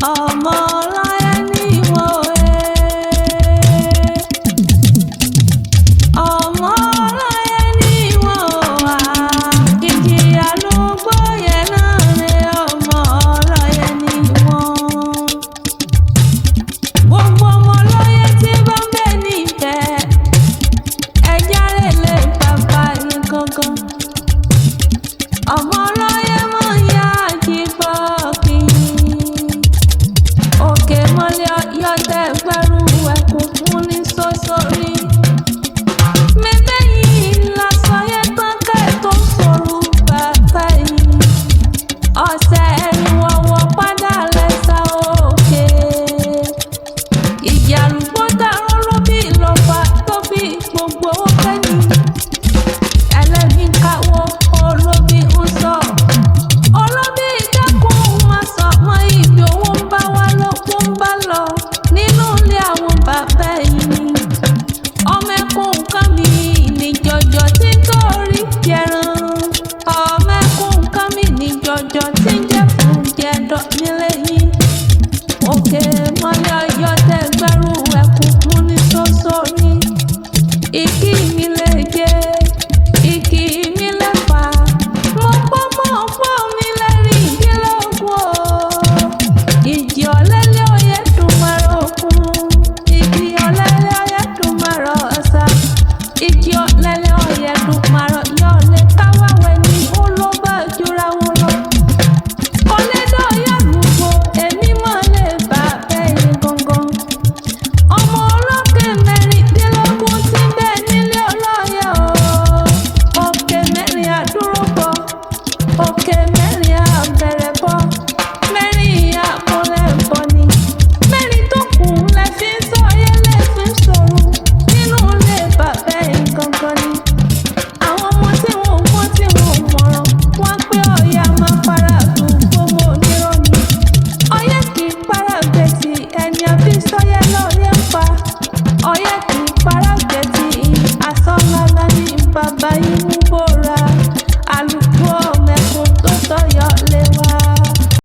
ọmọ ọlọ́yẹ ní ìwọ̀n ọmọ ọlọ́yẹ ní ìwọ̀n ìjìyà ló gbóyè náà ní ọmọ ọlọ́yẹ ní ìwọ̀n. Gbogbo ọmọ ọlọ́yẹ tí bá ń bẹ níbẹ̀ ẹja lè lè bàbá yín gangan. Ọmọ ọlọ́yẹ mọ̀ yá àjíbọ̀ kí òkè mọ́lẹ̀ yọ̀tẹ̀ gbẹ́rù ẹ̀kú fún ní sọ́sọ́rí. Mẹ́bẹ́ yìí lásọyẹ tán kẹ́ tó sọ̀rọ̀ bàbá yìí. Ọ̀sẹ̀ ẹni wọ̀wọ̀ padà lẹ́sà òkè. Ìjà àlùkò dàrú ló bí lọ́fà tó bí gbogbo kẹ́ni. Ẹlẹ́ni káwọ́ olóbi ń sọ. Olóbi ìdákùn máa sọ mọ́ ibi owó ń bá wá lọ́pọ̀ ń bá lọ nínú ilé àwọn bàbá yìí. Ọmọ ẹkùn kan mi ní jọjọ tí ń torí jẹran. Ọmọ ẹkùn kan mi ní jọjọ tí ń jẹ fún jẹdọ nílẹ̀.